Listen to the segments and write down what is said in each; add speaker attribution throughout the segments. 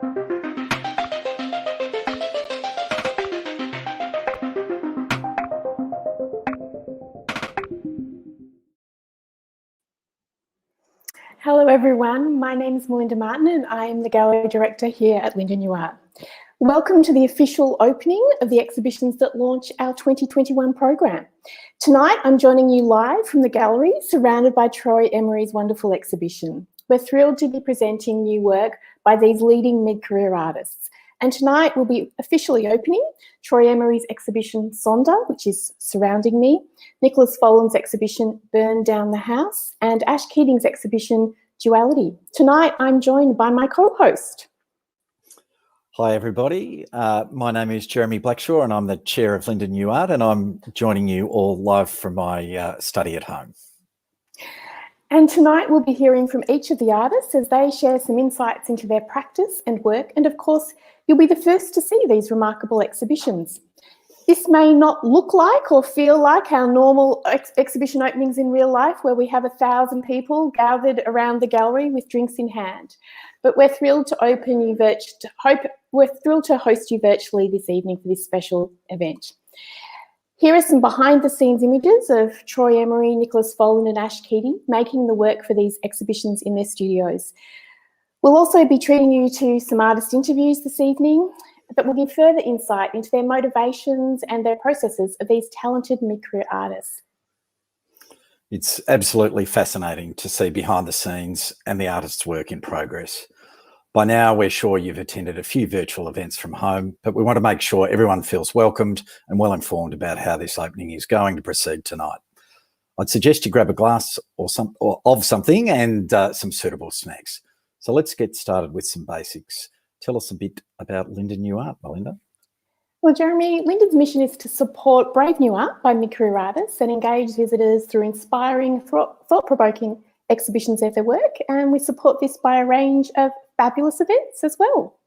Speaker 1: Hello everyone, my name is Melinda Martin and I am the Gallery Director here at Linda New Art. Welcome to the official opening of the exhibitions that launch our 2021 program. Tonight I'm joining you live from the gallery, surrounded by Troy Emery's wonderful exhibition. We're thrilled to be presenting new work by these leading mid-career artists. And tonight we'll be officially opening Troy Emery's exhibition Sonder, which is surrounding me, Nicholas Folland's exhibition Burn Down the House, and Ash Keating's exhibition Duality. Tonight I'm joined by my co-host.
Speaker 2: Hi everybody, my name is Jeremy Blackshaw and I'm the chair of Linda New Art, and I'm joining you all live from my study at home.
Speaker 1: And tonight we'll be hearing from each of the artists as they share some insights into their practice and work, and of course you'll be the first to see these remarkable exhibitions. This may not look like or feel like our normal exhibition openings in real life, where we have 1,000 people gathered around the gallery with drinks in hand, but we're thrilled to host you virtually this evening for this special event. Here are some behind-the-scenes images of Troy Emery, Nicholas Folland and Ash Keating making the work for these exhibitions in their studios. We'll also be treating you to some artist interviews this evening that will give further insight into their motivations and their processes of these talented mid-career artists.
Speaker 2: It's absolutely fascinating to see behind the scenes and the artist's work in progress. By now, we're sure you've attended a few virtual events from home, but we want to make sure everyone feels welcomed and well informed about how this opening is going to proceed tonight. I'd suggest you grab a glass of something and some suitable snacks. So let's get started with some basics. Tell us a bit about Linda New Art, Melinda.
Speaker 1: Well, Jeremy, Linda's mission is to support brave new art by mid-career artists and engage visitors through inspiring, thought-provoking exhibitions of their work, and we support this by a range of fabulous events as well.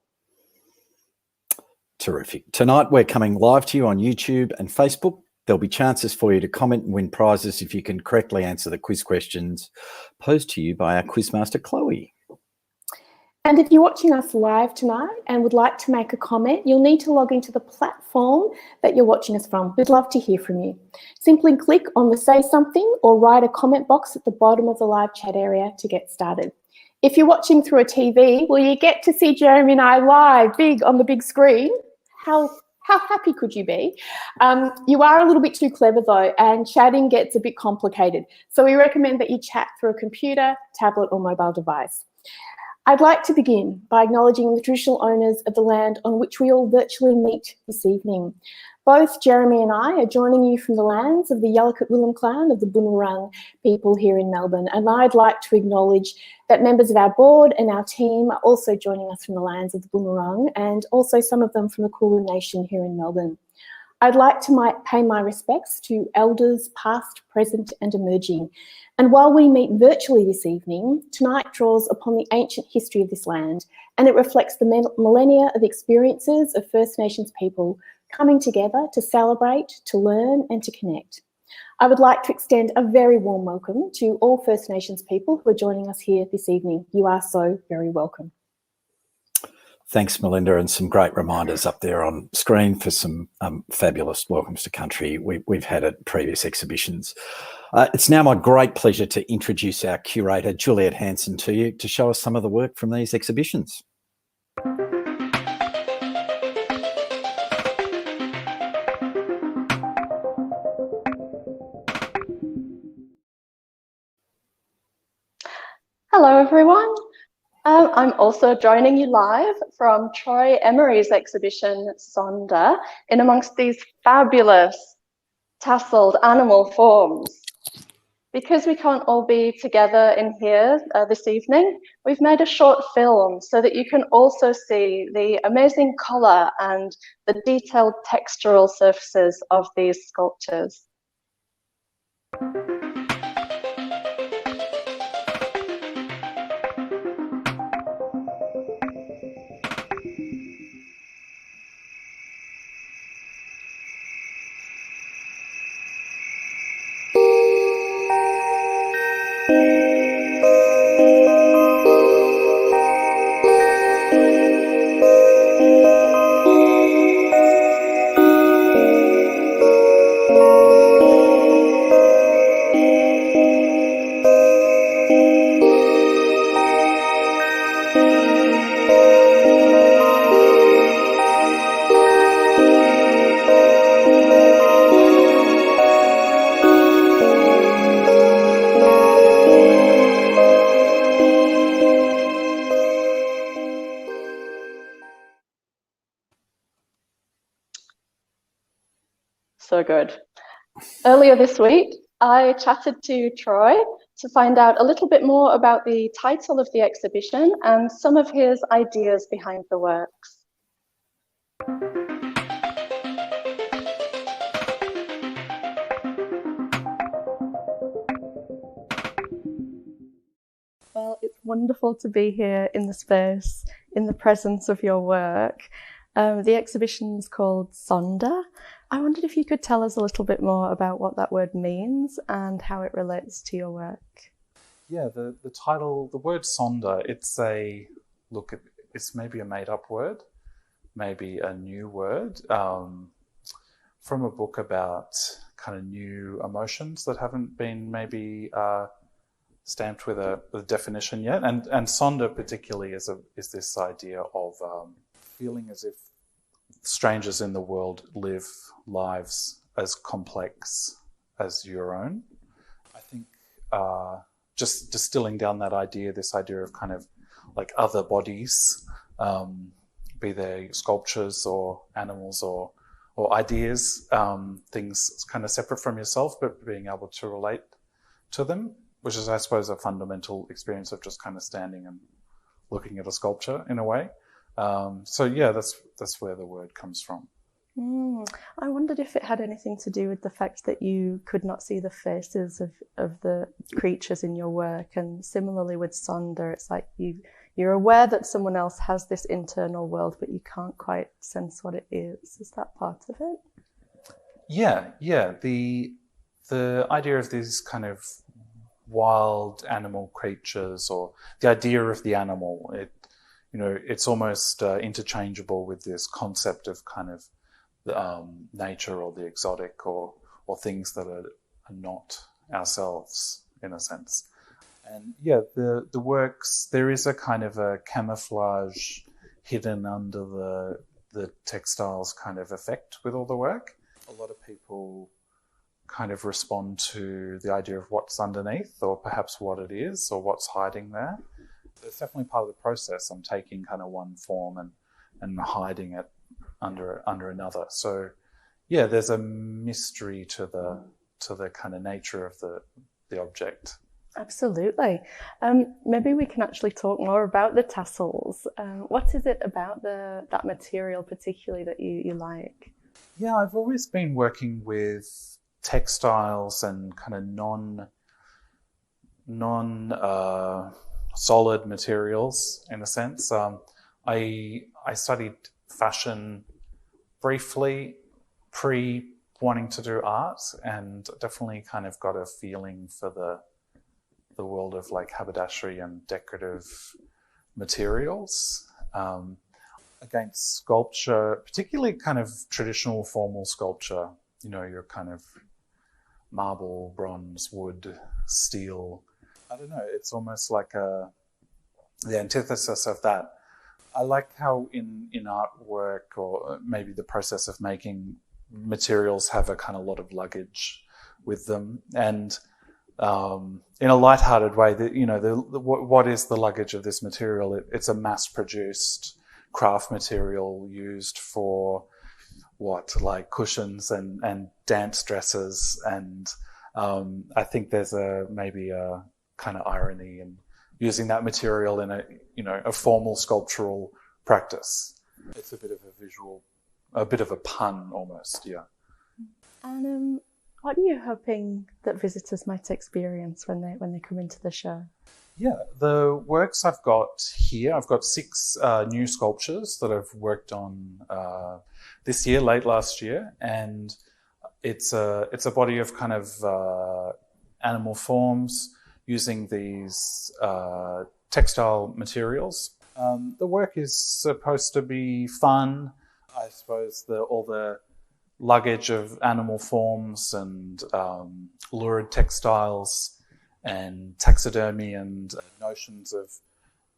Speaker 2: Terrific. Tonight we're coming live to you on YouTube and Facebook. There'll be chances for you to comment and win prizes if you can correctly answer the quiz questions posed to you by our quizmaster, Chloe.
Speaker 1: And if you're watching us live tonight and would like to make a comment, you'll need to log into the platform that you're watching us from. We'd love to hear from you. Simply click on the Say Something or write a comment box at the bottom of the live chat area to get started. If you're watching through a TV, well, you get to see Jeremy and I live, big on the big screen. How happy could you be? You are a little bit too clever though, and chatting gets a bit complicated. So we recommend that you chat through a computer, tablet or mobile device. I'd like to begin by acknowledging the traditional owners of the land on which we all virtually meet this evening. Both Jeremy and I are joining you from the lands of the Yalukit Willam clan of the Boonwurrung people here in Melbourne, and I'd like to acknowledge that members of our board and our team are also joining us from the lands of the Boonwurrung, and also some of them from the Kulin Nation here in Melbourne. I'd like to pay my respects to elders past, present and emerging. And while we meet virtually this evening, tonight draws upon the ancient history of this land, and it reflects the millennia of experiences of First Nations people coming together to celebrate, to learn and to connect. I would like to extend a very warm welcome to all First Nations people who are joining us here this evening. You are so very welcome.
Speaker 2: Thanks, Melinda, and some great reminders up there on screen for some fabulous welcomes to country we've had at previous exhibitions. It's now my great pleasure to introduce our curator, Juliet Hanson, to you to show us some of the work from these exhibitions.
Speaker 3: Hello, everyone. I'm also joining you live from Troy Emery's exhibition Sonder, in amongst these fabulous tasseled animal forms. Because we can't all be together in here this evening, we've made a short film so that you can also see the amazing colour and the detailed textural surfaces of these sculptures. So good. Earlier this week, I chatted to Troy to find out a little bit more about the title of the exhibition and some of his ideas behind the works. Well, it's wonderful to be here in the space, in the presence of your work. The exhibition's called Sonder. I wondered if you could tell us a little bit more about what that word means and how it relates to your work.
Speaker 4: Yeah, the title, the word Sonder, it's maybe a made-up word, maybe a new word, from a book about kind of new emotions that haven't been maybe stamped with a definition yet. And Sonder particularly is this idea of feeling as if strangers in the world live lives as complex as your own. I think just distilling down that idea, this idea of kind of like other bodies, be they sculptures or animals or ideas, things kind of separate from yourself, but being able to relate to them, which is, I suppose, a fundamental experience of just kind of standing and looking at a sculpture in a way. So yeah, that's where the word comes from.
Speaker 3: I wondered if it had anything to do with the fact that you could not see the faces of the creatures in your work, and similarly with Sonder, it's like you're aware that someone else has this internal world, but you can't quite sense what it is. Is that part of it?
Speaker 4: Yeah. The idea of these kind of wild animal creatures, or the idea of the animal, it's almost interchangeable with this concept of kind of nature or the exotic or things that are not ourselves in a sense. And yeah, the works, there is a kind of a camouflage hidden under the textiles kind of effect with all the work. A lot of people kind of respond to the idea of what's underneath, or perhaps what it is, or what's hiding there. It's definitely part of the process. I'm taking kind of one form and hiding it under another. So yeah, there's a mystery to the kind of nature of the object.
Speaker 3: Absolutely. Maybe we can actually talk more about the tassels. What is it about that material particularly that you like?
Speaker 4: Yeah, I've always been working with textiles and kind of non solid materials in a sense. I studied fashion briefly wanting to do art, and definitely kind of got a feeling for the world of like haberdashery and decorative materials. Against sculpture, particularly kind of traditional formal sculpture, your kind of marble, bronze, wood, steel. I don't know, it's almost like the antithesis of that. I like how in artwork, or maybe the process of making, materials have a kind of lot of luggage with them, and in a light-hearted way, what is the luggage of this material? It's a mass-produced craft material used for like cushions and dance dresses, and I think there's maybe a kind of irony in using that material in a formal sculptural practice. It's a bit of a pun almost, yeah.
Speaker 3: And what are you hoping that visitors might experience when they come into the show?
Speaker 4: Yeah, the works I've got here, I've got 6 new sculptures that I've worked on this year, late last year, and it's a body of kind of animal forms using these textile materials. The work is supposed to be fun. I suppose all the luggage of animal forms and lurid textiles and taxidermy and notions of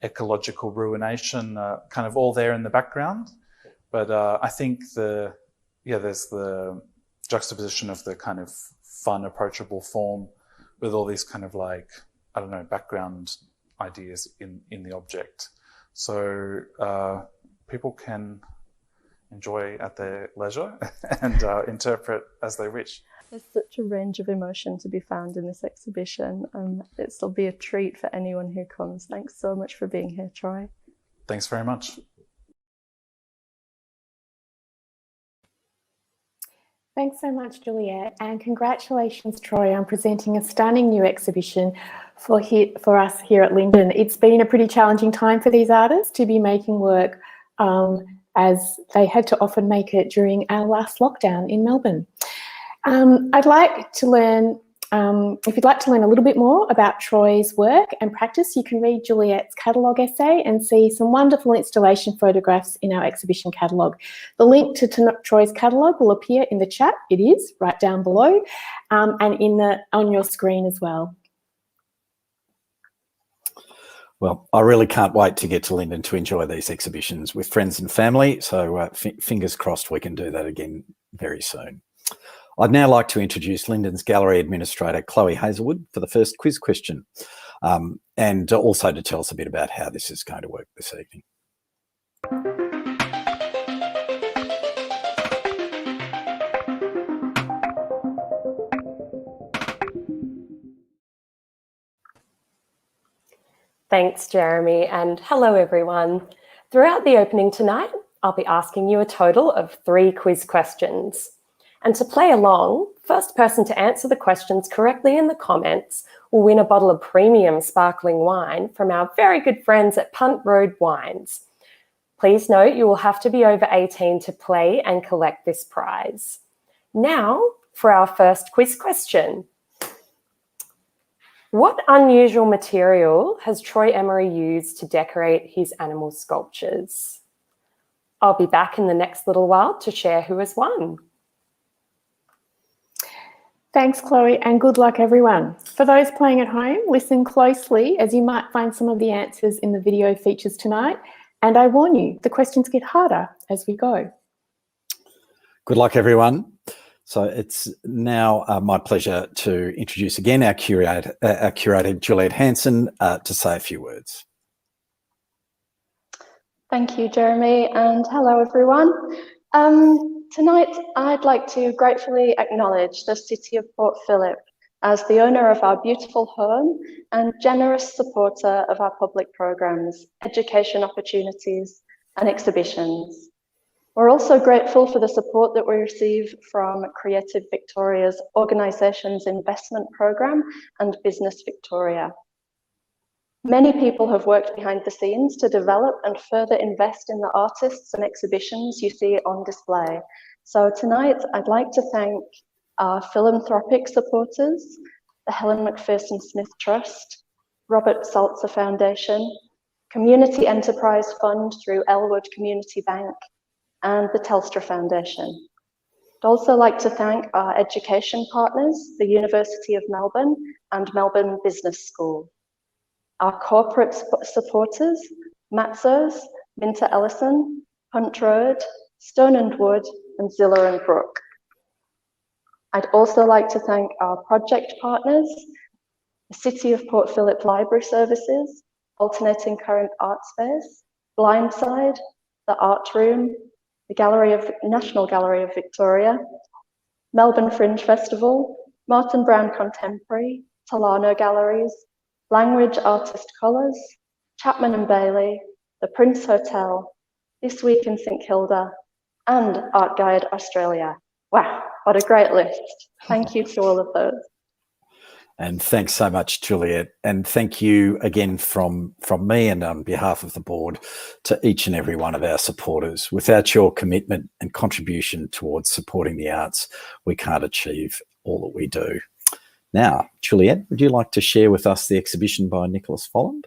Speaker 4: ecological ruination kind of all there in the background. But I think there's the juxtaposition of the kind of fun, approachable form with all these kind of like, I don't know, background ideas in the object. So people can enjoy at their leisure and interpret as they wish.
Speaker 3: There's such a range of emotion to be found in this exhibition. It'll be a treat for anyone who comes. Thanks so much for being here, Troy.
Speaker 4: Thanks very much.
Speaker 1: Thanks so much, Juliet, and congratulations, Troy, on presenting a stunning new exhibition for us here at Lyndon. It's been a pretty challenging time for these artists to be making work as they had to often make it during our last lockdown in Melbourne. I'd like to learn, if you'd like to learn a little bit more about Troy's work and practice, you can read Juliet's catalogue essay and see some wonderful installation photographs in our exhibition catalogue. The link to Troy's catalogue will appear in the chat. It is right down below and on your screen as well.
Speaker 2: Well, I really can't wait to get to Lyndon to enjoy these exhibitions with friends and family. So fingers crossed we can do that again very soon. I'd now like to introduce Lyndon's Gallery Administrator, Chloe Hazelwood, for the first quiz question, and also to tell us a bit about how this is going to work this evening.
Speaker 5: Thanks, Jeremy, and hello, everyone. Throughout the opening tonight, I'll be asking you a total of 3 quiz questions. And to play along, first person to answer the questions correctly in the comments will win a bottle of premium sparkling wine from our very good friends at Punt Road Wines. Please note you will have to be over 18 to play and collect this prize. Now for our first quiz question. What unusual material has Troy Emery used to decorate his animal sculptures? I'll be back in the next little while to share who has won.
Speaker 1: Thanks, Chloe, and good luck, everyone. For those playing at home, listen closely as you might find some of the answers in the video features tonight. And I warn you, the questions get harder as we go.
Speaker 2: Good luck, everyone. So it's now my pleasure to introduce again our curator Juliet Hanson, to say a few words.
Speaker 3: Thank you, Jeremy, and hello, everyone. Tonight, I'd like to gratefully acknowledge the City of Port Phillip as the owner of our beautiful home and generous supporter of our public programs, education opportunities, and exhibitions. We're also grateful for the support that we receive from Creative Victoria's Organisations Investment Programme and Business Victoria. Many people have worked behind the scenes to develop and further invest in the artists and exhibitions you see on display. So tonight, I'd like to thank our philanthropic supporters, the Helen Macpherson Smith Trust, Robert Salzer Foundation, Community Enterprise Fund through Elwood Community Bank, and the Telstra Foundation. I'd also like to thank our education partners, the University of Melbourne and Melbourne Business School. Our corporate supporters, Matzos, Minter Ellison, Punt Road, Stone and Wood, and Zilla and Brook. I'd also like to thank our project partners, the City of Port Phillip Library Services, Alternating Current Art Space, Blindside, the Art Room, the National Gallery of Victoria, Melbourne Fringe Festival, Martin Brown Contemporary, Tolano Galleries, Language Artist Colours, Chapman and Bailey, the Prince Hotel, This Week in St Kilda, and Art Guide Australia. Wow, what a great list. Thank you to all of those.
Speaker 2: And thanks so much, Juliet. And thank you again from me and on behalf of the board to each and every one of our supporters. Without your commitment and contribution towards supporting the arts, we can't achieve all that we do. Now, Juliet, would you like to share with us the exhibition by Nicholas Folland?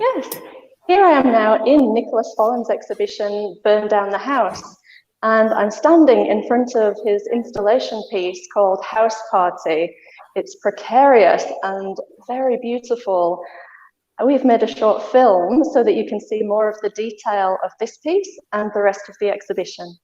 Speaker 3: Yes, here I am now in Nicholas Folland's exhibition, Burn Down the House, and I'm standing in front of his installation piece called House Party. It's precarious and very beautiful. We've made a short film so that you can see more of the detail of this piece and the rest of the exhibition.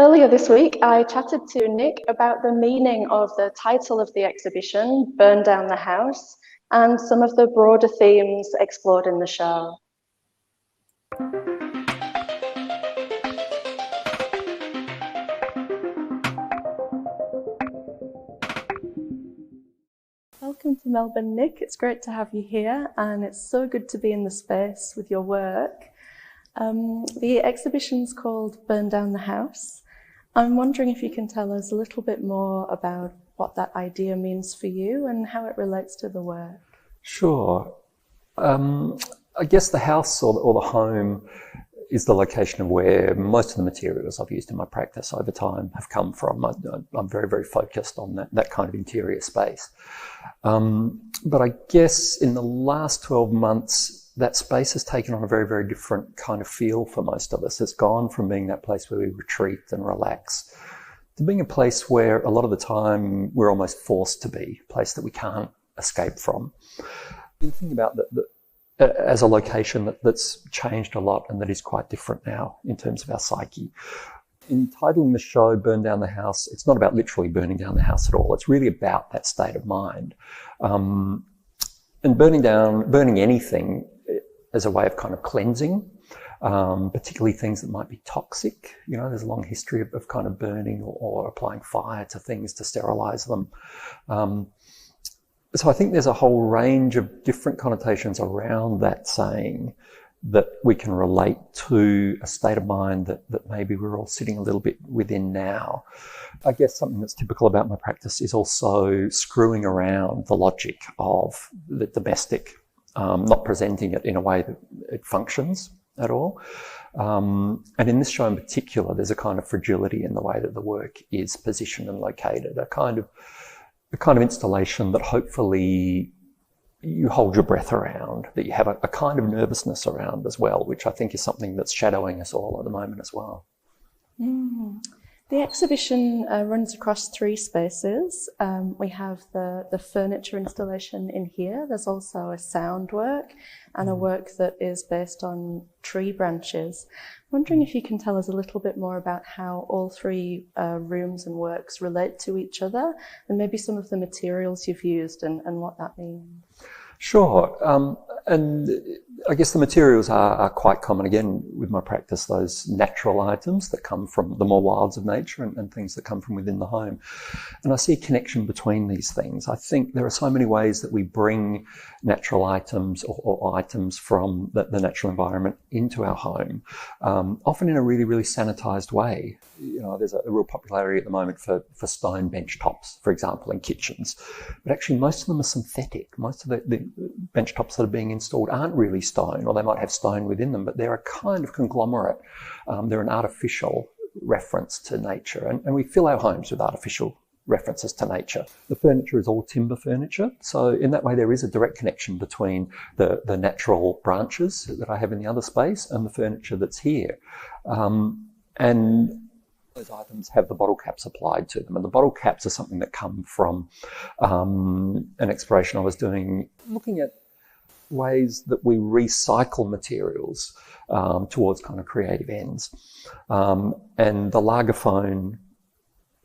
Speaker 3: Earlier this week, I chatted to Nick about the meaning of the title of the exhibition, Burn Down the House, and some of the broader themes explored in the show. Welcome to Melbourne, Nick. It's great to have you here, and it's so good to be in the space with your work. The exhibition's called Burn Down the House. I'm wondering if you can tell us a little bit more about what that idea means for you and how it relates to the work.
Speaker 6: Sure. I guess the house or the home is the location of where most of the materials I've used in my practice over time have come from. I'm very, very focused on that kind of interior space. But I guess in the last 12 months, that space has taken on a very, very different kind of feel for most of us. It's gone from being that place where we retreat and relax to being a place where a lot of the time we're almost forced to be, a place that we can't escape from. Thinking about that as a location that's changed a lot and that is quite different now in terms of our psyche. In titling the show Burn Down the House, it's not about literally burning down the house at all. It's really about that state of mind. And burning anything as a way of kind of cleansing, particularly things that might be toxic. You know, there's a long history of kind of burning or applying fire to things to sterilize them. So I think there's a whole range of different connotations around that saying that we can relate to a state of mind that maybe we're all sitting a little bit within now. I guess something that's typical about my practice is also screwing around the logic of the domestic, not presenting it in a way that it functions at all. And in this show in particular, there's a kind of fragility in the way that the work is positioned and located, a kind of installation that hopefully you hold your breath around, that you have a kind of nervousness around as well, which I think is something that's shadowing us all at the moment as well.
Speaker 3: The exhibition runs across 3 spaces. We have the furniture installation in here. There's also a sound work and a work that is based on tree branches. I'm wondering if you can tell us a little bit more about how all 3 rooms and works relate to each other and maybe some of the materials you've used and what that means.
Speaker 6: Sure. And I guess the materials are quite common, again, with my practice, those natural items that come from the more wilds of nature and things that come from within the home. And I see a connection between these things. I think there are so many ways that we bring natural items or items from the natural environment into our home, often in a really, really sanitized way. You know, there's a real popularity at the moment for stone bench tops, for example, in kitchens. But actually, most of them are synthetic. Most of the bench tops that are being installed aren't really stone, or they might have stone within them, but they're a kind of conglomerate. They're an artificial reference to nature. And we fill our homes with artificial references to nature. The furniture is all timber furniture. So in that way, there is a direct connection between the natural branches that I have in the other space and the furniture that's here. And those items have the bottle caps applied to them. And the bottle caps are something that come from an exploration I was doing, looking at ways that we recycle materials towards kind of creative ends. And the lagerphone,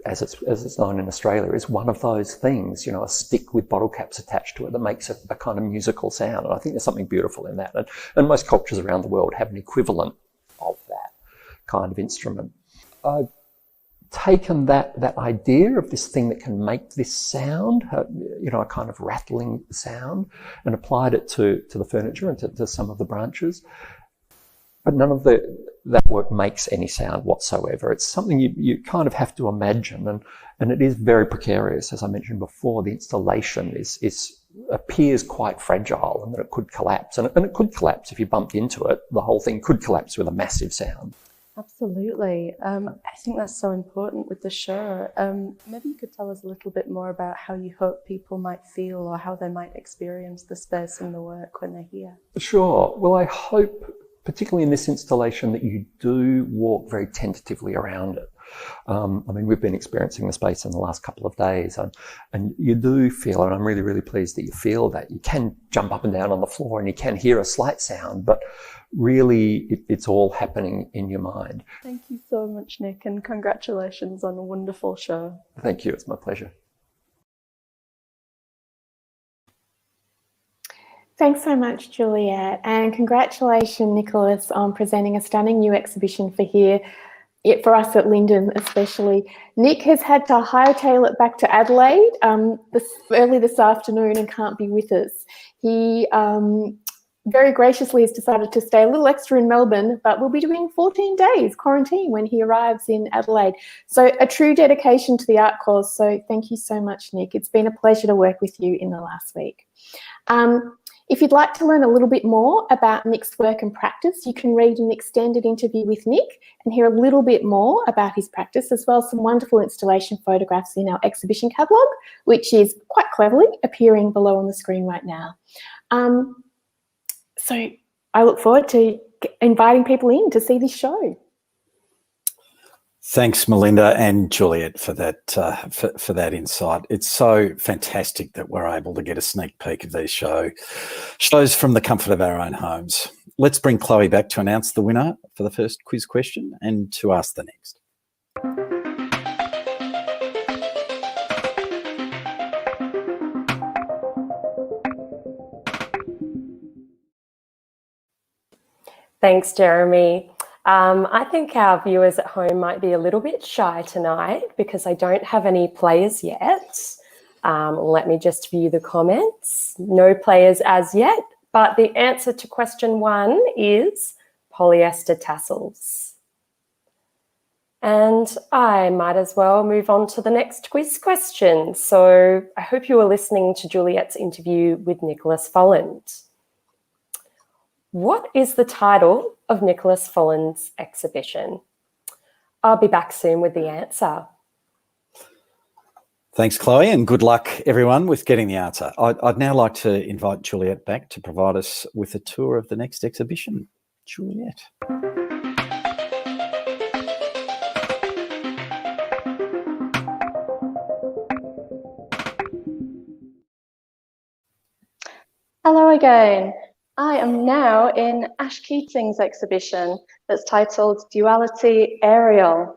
Speaker 6: as it's known in Australia, is one of those things, you know, a stick with bottle caps attached to it that makes a kind of musical sound. And I think there's something beautiful in that. And most cultures around the world have an equivalent of that kind of instrument. I've taken that idea of this thing that can make this sound, you know, a kind of rattling sound, and applied it to the furniture and to some of the branches. But none of that work makes any sound whatsoever. It's something you kind of have to imagine, and it is very precarious. As I mentioned before, the installation appears quite fragile and that it could collapse. And it could collapse if you bumped into it. The whole thing could collapse with a massive sound.
Speaker 3: Absolutely. I think that's so important with the show. Maybe you could tell us a little bit more about how you hope people might feel or how they might experience the space and the work when they're here.
Speaker 6: Sure. Well, I hope, particularly in this installation, that you do walk very tentatively around it. I mean, we've been experiencing the space in the last couple of days, and you do feel, and I'm really, really pleased that you feel that. You can jump up and down on the floor and you can hear a slight sound, but really it's all happening in your mind.
Speaker 3: Thank you so much, Nick, and congratulations on a wonderful show.
Speaker 6: Thank you. It's my pleasure.
Speaker 1: Thanks so much, Juliet, and congratulations, Nicholas, on presenting a stunning new exhibition for us at Lyndon especially. Nick has had to hightail it back to Adelaide early this afternoon and can't be with us. He very graciously has decided to stay a little extra in Melbourne, but we'll be doing 14 days quarantine when he arrives in Adelaide. So a true dedication to the art cause. So thank you so much, Nick. It's been a pleasure to work with you in the last week. If you'd like to learn a little bit more about Nick's work and practice, you can read an extended interview with Nick and hear a little bit more about his practice, as well as some wonderful installation photographs in our exhibition catalogue, which is quite cleverly appearing below on the screen right now. So I look forward to inviting people in to see this show.
Speaker 2: Thanks, Melinda and Juliet, for that for that insight. It's so fantastic that we're able to get a sneak peek of these shows from the comfort of our own homes. Let's bring Chloe back to announce the winner for the first quiz question and to ask the next.
Speaker 5: Thanks, Jeremy. I think our viewers at home might be a little bit shy tonight because I don't have any players yet. Let me just view the comments. No players as yet, but the answer to question 1 is polyester tassels. And I might as well move on to the next quiz question. So I hope you were listening to Juliet's interview with Nicholas Folland. What is the title of Nicholas Folland's exhibition? I'll be back soon with the answer.
Speaker 2: Thanks, Chloe, and good luck, everyone, with getting the answer. I'd now like to invite Juliet back to provide us with a tour of the next exhibition. Juliet.
Speaker 3: Hello again. I am now in Ash Keating's exhibition that's titled Duality Aerial.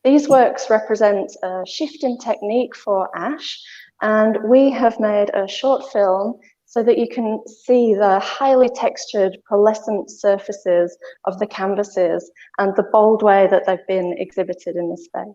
Speaker 3: These works represent a shift in technique for Ash, and we have made a short film so that you can see the highly textured pearlescent surfaces of the canvases and the bold way that they've been exhibited in this space.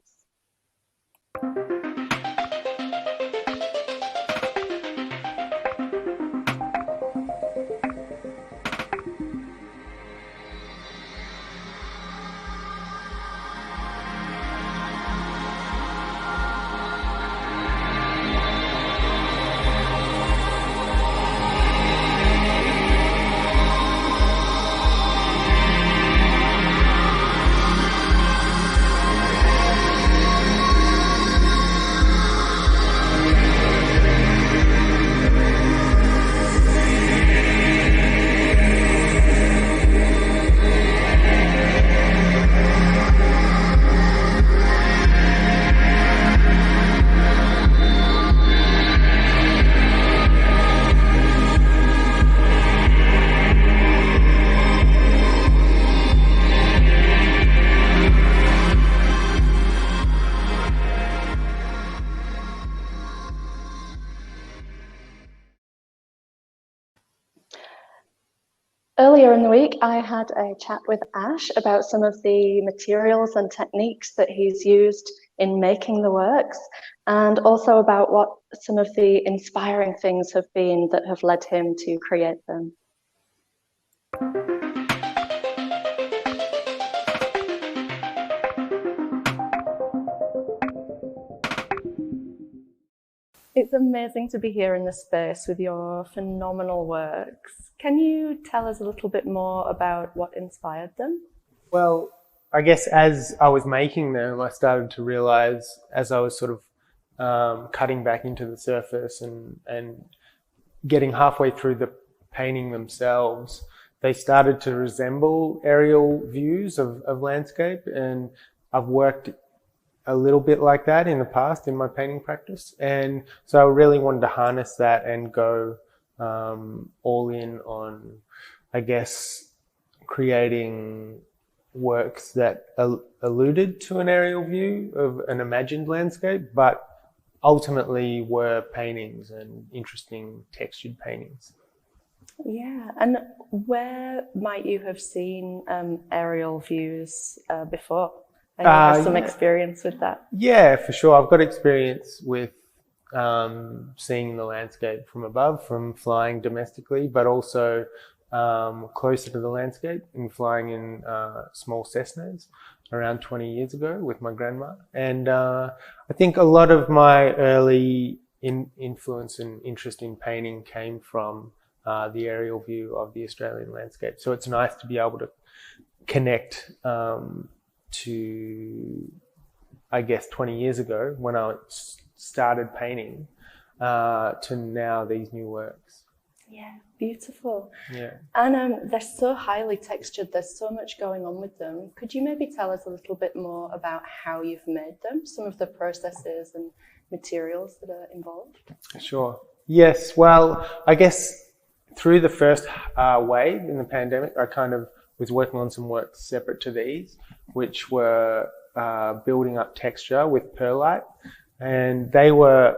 Speaker 3: Earlier in the week, I had a chat with Ash about some of the materials and techniques that he's used in making the works, and also about what some of the inspiring things have been that have led him to create them. It's amazing to be here in this space with your phenomenal works. Can you tell us a little bit more about what inspired them?
Speaker 7: Well, I guess as I was making them, I started to realize, as I was sort of cutting back into the surface and getting halfway through the painting themselves, they started to resemble aerial views of landscape. And I've worked a little bit like that in the past in my painting practice. And so I really wanted to harness that and go all in on, I guess, creating works that alluded to an aerial view of an imagined landscape, but ultimately were paintings and interesting textured paintings.
Speaker 3: Yeah, and where might you have seen aerial views before? And you have some experience with that?
Speaker 7: Yeah, for sure. I've got experience with seeing the landscape from above, from flying domestically, but also closer to the landscape and flying in small Cessnas around 20 years ago with my grandma. And I think a lot of my early influence and interest in painting came from the aerial view of the Australian landscape. So it's nice to be able to connect to, I guess, 20 years ago when I started painting to now these new works.
Speaker 3: Yeah, beautiful.
Speaker 7: Yeah.
Speaker 3: And they're so highly textured. There's so much going on with them. Could you maybe tell us a little bit more about how you've made them, some of the processes and materials that are involved?
Speaker 7: Sure. Yes. Well, I guess through the first wave in the pandemic, I kind of was working on some works separate to these, which were building up texture with perlite. And they were,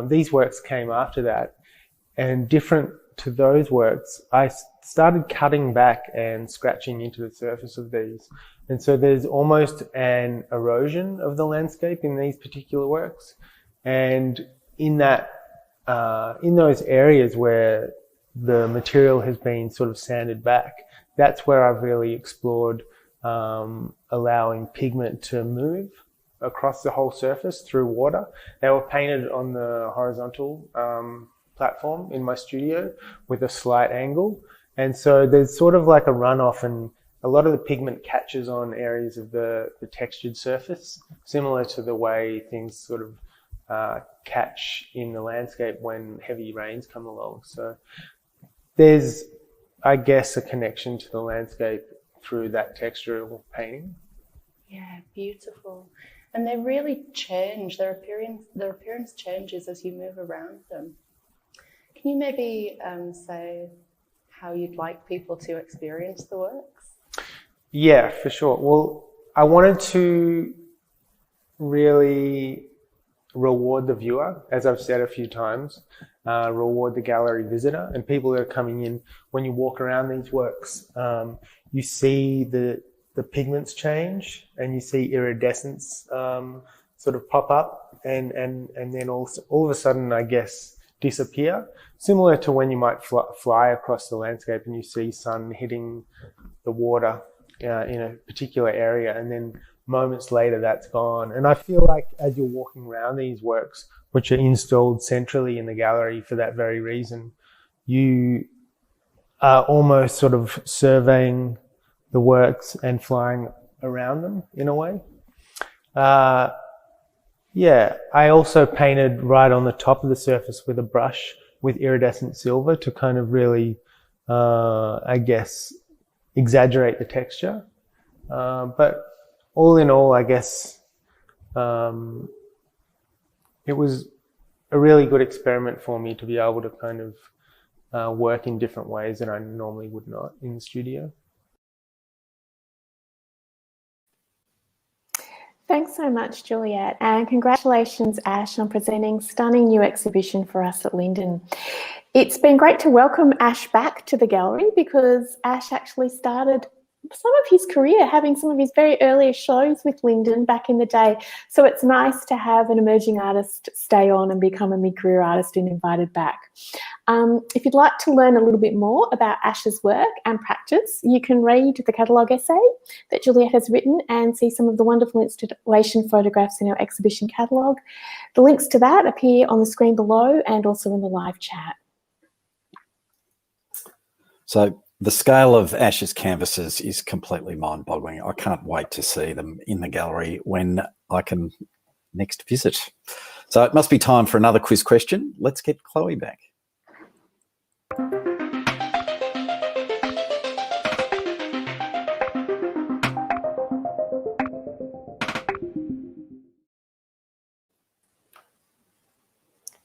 Speaker 7: these works came after that. And different to those works, I started cutting back and scratching into the surface of these. And so there's almost an erosion of the landscape in these particular works. And in that, in those areas where the material has been sort of sanded back, that's where I've really explored allowing pigment to move across the whole surface through water. They were painted on the horizontal platform in my studio with a slight angle. And so there's sort of like a runoff, and a lot of the pigment catches on areas of the textured surface, similar to the way things sort of catch in the landscape when heavy rains come along. So there's, I guess, a connection to the landscape through that textural painting.
Speaker 3: Yeah, beautiful. And they really change, their appearance changes as you move around them. Can you maybe say how you'd like people to experience the works?
Speaker 7: Yeah, for sure. Well, I wanted to really reward the viewer, as I've said a few times, reward the gallery visitor and people that are coming in. When you walk around these works, you see the pigments change and you see iridescence sort of pop up and then also all of a sudden, I guess, disappear. Similar to when you might fly across the landscape and you see sun hitting the water in a particular area, and then moments later that's gone. And I feel like as you're walking around these works, which are installed centrally in the gallery for that very reason, you are almost sort of surveying the works and flying around them in a way. Yeah, I also painted right on the top of the surface with a brush with iridescent silver to kind of really, I guess, exaggerate the texture. But all in all, I guess, it was a really good experiment for me to be able to kind of work in different ways that I normally would not in the studio.
Speaker 1: Thanks so much, Juliet, and congratulations, Ash, on presenting stunning new exhibition for us at Linden. It's been great to welcome Ash back to the gallery because Ash actually started some of his career having some of his very earliest shows with Linden back in the day. So it's nice to have an emerging artist stay on and become a mid-career artist and invited back. If you'd like to learn a little bit more about Ash's work and practice, you can read the catalogue essay that Juliet has written and see some of the wonderful installation photographs in our exhibition catalogue. The links to that appear on the screen below and also in the live chat.
Speaker 2: So the scale of Ash's canvases is completely mind-boggling. I can't wait to see them in the gallery when I can next visit. So it must be time for another quiz question. Let's get Chloe back.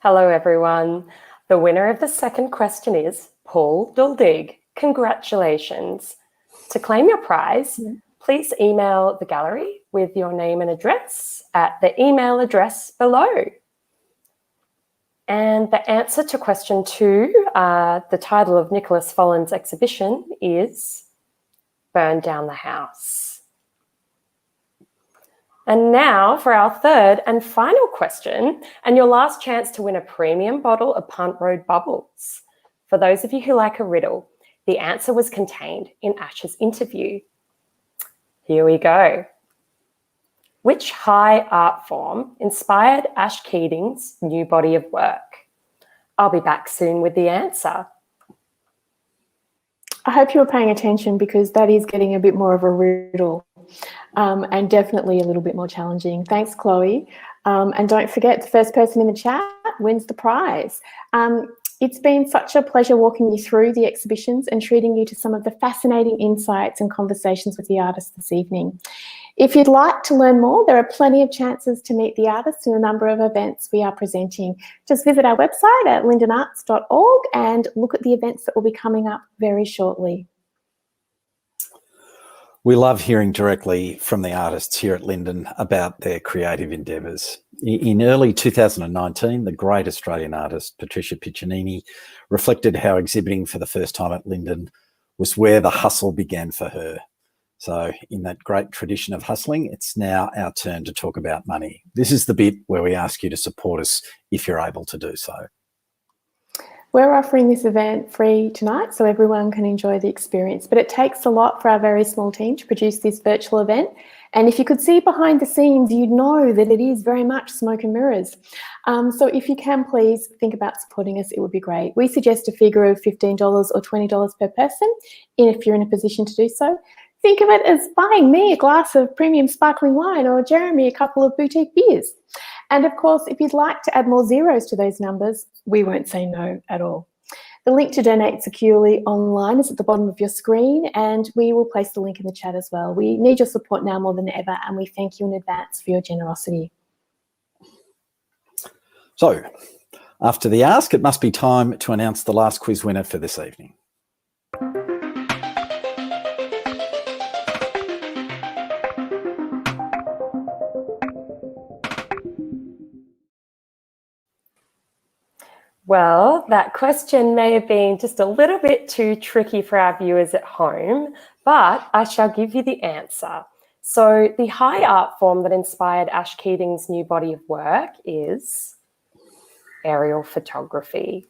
Speaker 5: Hello, everyone. The winner of the second question is Paul Duldig. Congratulations. To claim your prize, please email the gallery with your name and address at the email address below. And the answer to question 2, the title of Nicholas Folland's exhibition is Burn Down the House. And now for our third and final question, and your last chance to win a premium bottle of Punt Road Bubbles. For those of you who like a riddle, the answer was contained in Ash's interview. Here we go. Which high art form inspired Ash Keating's new body of work? I'll be back soon with the answer.
Speaker 1: I hope you were paying attention because that is getting a bit more of a riddle and definitely a little bit more challenging. Thanks, Chloe. And don't forget, the first person in the chat wins the prize. It's been such a pleasure walking you through the exhibitions and treating you to some of the fascinating insights and conversations with the artists this evening. If you'd like to learn more, there are plenty of chances to meet the artists in a number of events we are presenting. Just visit our website at lindenarts.org and look at the events that will be coming up very shortly.
Speaker 2: We love hearing directly from the artists here at Linden about their creative endeavours. In early 2019, the great Australian artist Patricia Piccinini reflected how exhibiting for the first time at Linden was where the hustle began for her. So in that great tradition of hustling, it's now our turn to talk about money. This is the bit where we ask you to support us if you're able to do so.
Speaker 1: We're offering this event free tonight so everyone can enjoy the experience, but it takes a lot for our very small team to produce this virtual event. And if you could see behind the scenes, you'd know that it is very much smoke and mirrors. So if you can, please think about supporting us, it would be great. We suggest a figure of $15 or $20 per person if you're in a position to do so. Think of it as buying me a glass of premium sparkling wine or Jeremy a couple of boutique beers. And of course, if you'd like to add more zeros to those numbers, we won't say no at all. The link to donate securely online is at the bottom of your screen, and we will place the link in the chat as well. We need your support now more than ever, and we thank you in advance for your generosity.
Speaker 2: So, after the ask, it must be time to announce the last quiz winner for this evening.
Speaker 5: Well, that question may have been just a little bit too tricky for our viewers at home, but I shall give you the answer. So the high art form that inspired Ash Keating's new body of work is aerial photography.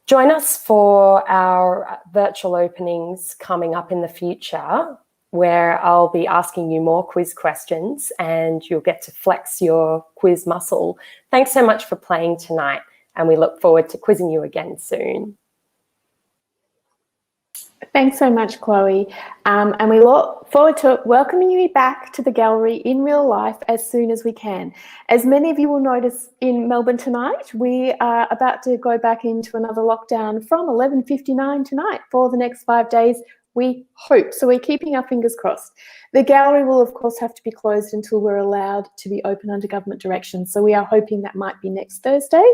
Speaker 5: Join us for our virtual openings coming up in the future, where I'll be asking you more quiz questions and you'll get to flex your quiz muscle. Thanks so much for playing tonight, and we look forward to quizzing you again soon.
Speaker 1: Thanks so much, Chloe. And we look forward to welcoming you back to the gallery in real life as soon as we can. As many of you will notice in Melbourne tonight, we are about to go back into another lockdown from 11:59 tonight for the next 5 days, we hope. So we're keeping our fingers crossed. The gallery will, of course, have to be closed until we're allowed to be open under government direction. So we are hoping that might be next Thursday.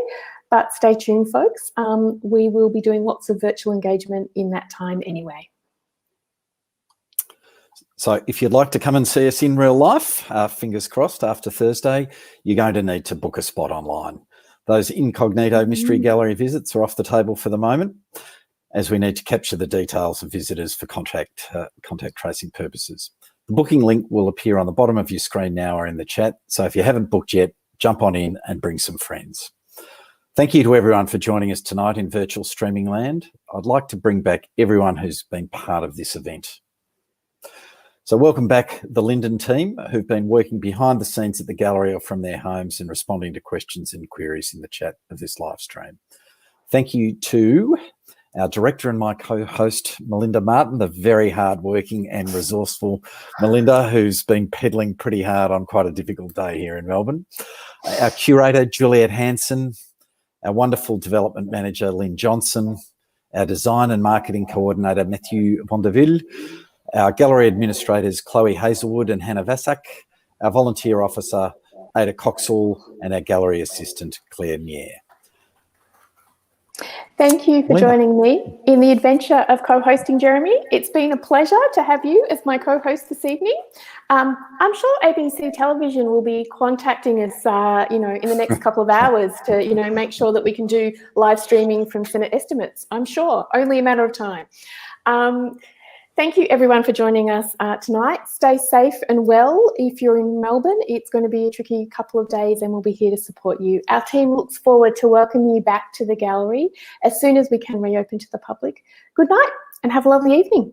Speaker 1: But stay tuned, folks. We will be doing lots of virtual engagement in that time anyway.
Speaker 2: So if you'd like to come and see us in real life, fingers crossed, after Thursday, you're going to need to book a spot online. Those incognito mystery gallery visits are off the table for the moment, as we need to capture the details of visitors for contact tracing purposes. The booking link will appear on the bottom of your screen now or in the chat. So if you haven't booked yet, jump on in and bring some friends. Thank you to everyone for joining us tonight in virtual streaming land. I'd like to bring back everyone who's been part of this event. So welcome back the Linden team who've been working behind the scenes at the gallery or from their homes and responding to questions and queries in the chat of this live stream. Thank you to our director and my co-host, Melinda Martin, the very hard-working and resourceful Melinda, who's been pedaling pretty hard on quite a difficult day here in Melbourne. Our curator, Juliet Hanson, our wonderful development manager, Lynn Johnson, our design and marketing coordinator, Matthew Bondeville, our gallery administrators, Chloe Hazelwood and Hannah Vassak, our volunteer officer, Ada Coxall, and our gallery assistant, Claire Mier.
Speaker 1: Thank you for
Speaker 2: Linda.
Speaker 1: joining me in the adventure of co-hosting, Jeremy. It's been a pleasure to have you as my co-host this evening. I'm sure ABC Television will be contacting us, in the next couple of hours to, make sure that we can do live streaming from Senate estimates. I'm sure, only a matter of time. Thank you everyone for joining us tonight. Stay safe and well. If you're in Melbourne, it's going to be a tricky couple of days and we'll be here to support you. Our team looks forward to welcoming you back to the gallery as soon as we can reopen to the public. Good night and have a lovely evening.